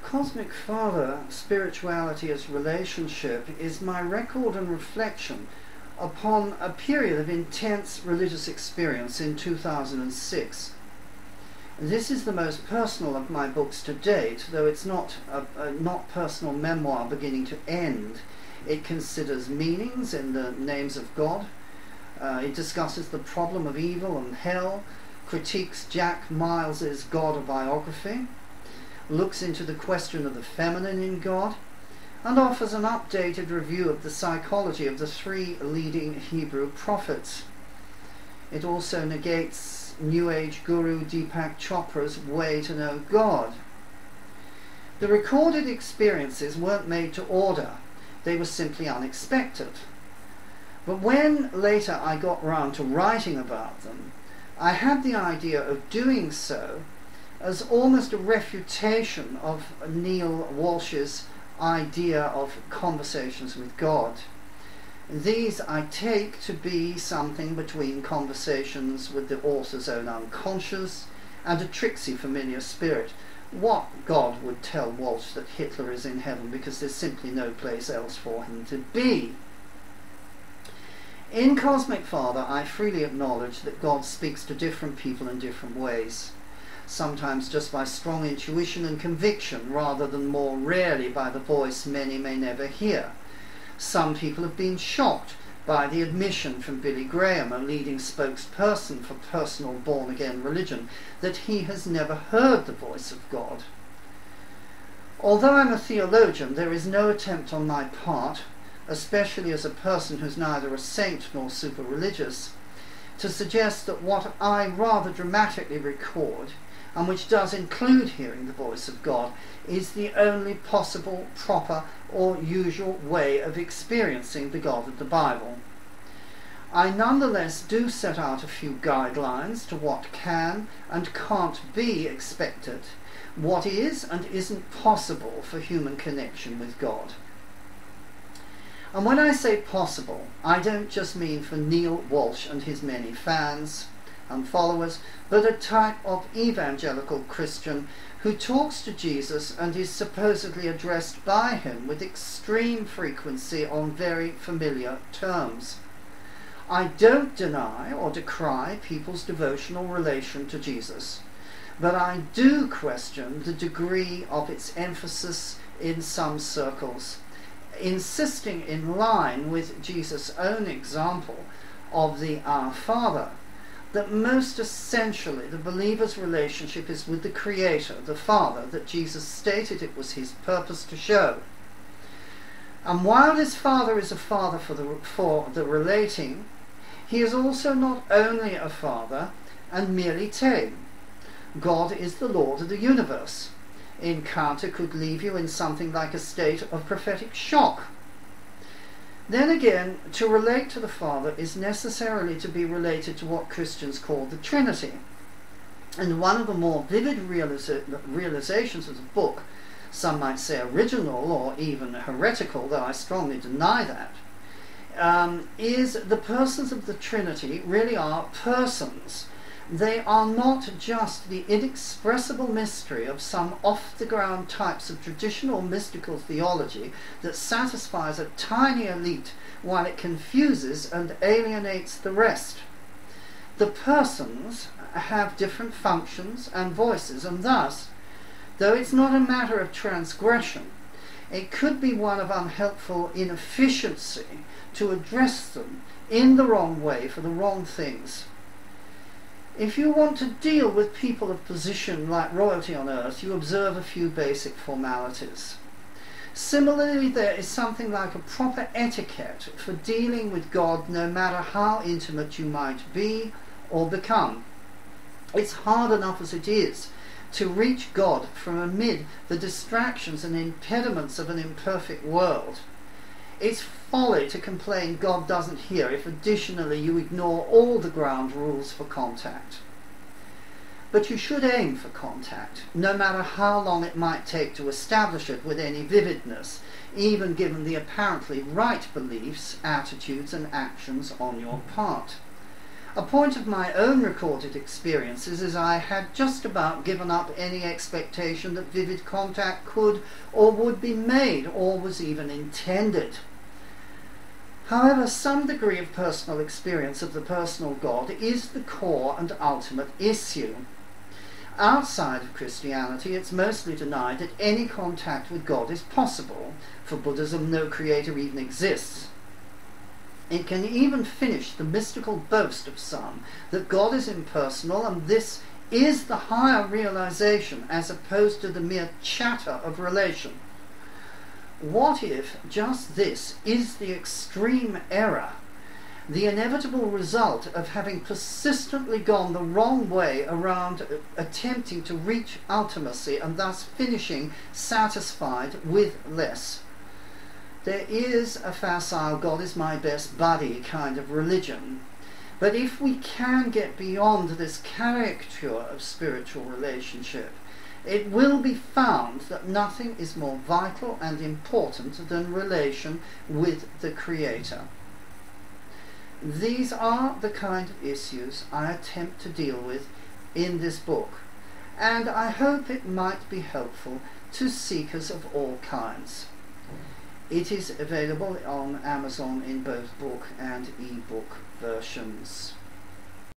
Cosmic Father, Spirituality as Relationship, is my record and reflection upon a period of intense religious experience in 2006. This is the most personal of my books to date, though it's not a not personal memoir beginning to end. It considers meanings in the names of God. It discusses the problem of evil and hell, critiques Jack Miles's God biography, looks into the question of the feminine in God, and offers an updated review of the psychology of the three leading Hebrew prophets. It also negates New Age guru Deepak Chopra's way to know God. The recorded experiences weren't made to order, they were simply unexpected. But when later I got round to writing about them, I had the idea of doing so as almost a refutation of Neil Walsh's idea of conversations with God. These I take to be something between conversations with the author's own unconscious and a tricksy familiar spirit. What God would tell Walsh that Hitler is in heaven because there's simply no place else for him to be? In Cosmic Father, I freely acknowledge that God speaks to different people in different ways, sometimes just by strong intuition and conviction, rather than more rarely by the voice many may never hear. Some people have been shocked by the admission from Billy Graham, a leading spokesperson for personal born-again religion, that he has never heard the voice of God. Although I'm a theologian, there is no attempt on my part, especially as a person who's neither a saint nor super-religious, to suggest that what I rather dramatically record, and which does include hearing the voice of God, is the only possible, proper, or usual way of experiencing the God of the Bible. I nonetheless do set out a few guidelines to what can and can't be expected, what is and isn't possible for human connection with God. And when I say possible, I don't just mean for Neil Walsh and his many fans and followers, but a type of evangelical Christian who talks to Jesus and is supposedly addressed by him with extreme frequency on very familiar terms. I don't deny or decry people's devotional relation to Jesus, but I do question the degree of its emphasis in some circles, insisting in line with Jesus' own example of the Our Father, that most essentially the believer's relationship is with the Creator, the Father, that Jesus stated it was his purpose to show. And while this Father is a Father for the relating, he is also not only a Father and merely tame. God is the Lord of the universe. Encounter could leave you in something like a state of prophetic shock. Then again, to relate to the Father is necessarily to be related to what Christians call the Trinity. And one of the more vivid realizations of the book, some might say original or even heretical, though I strongly deny that, is the persons of the Trinity really are persons. They are not just the inexpressible mystery of some off-the-ground types of traditional mystical theology that satisfies a tiny elite while it confuses and alienates the rest. The persons have different functions and voices, and thus, though it's not a matter of transgression, it could be one of unhelpful inefficiency to address them in the wrong way for the wrong things. If you want to deal with people of position like royalty on earth, you observe a few basic formalities. Similarly, there is something like a proper etiquette for dealing with God, no matter how intimate you might be or become. It's hard enough as it is to reach God from amid the distractions and impediments of an imperfect world. It's folly to complain God doesn't hear if additionally you ignore all the ground rules for contact. But you should aim for contact, no matter how long it might take to establish it with any vividness, even given the apparently right beliefs, attitudes and actions on your part. A point of my own recorded experiences is I had just about given up any expectation that vivid contact could or would be made or was even intended. However, some degree of personal experience of the personal God is the core and ultimate issue. Outside of Christianity, it's mostly denied that any contact with God is possible. For Buddhism, no creator even exists. It can even finish the mystical boast of some that God is impersonal, and this is the higher realization as opposed to the mere chatter of relation. What if just this is the extreme error, the inevitable result of having persistently gone the wrong way around attempting to reach ultimacy and thus finishing satisfied with less? There is a facile God is my best buddy kind of religion, but if we can get beyond this caricature of spiritual relationship, it will be found that nothing is more vital and important than relation with the Creator. These are the kind of issues I attempt to deal with in this book, and I hope it might be helpful to seekers of all kinds. It is available on Amazon in both book and e-book versions.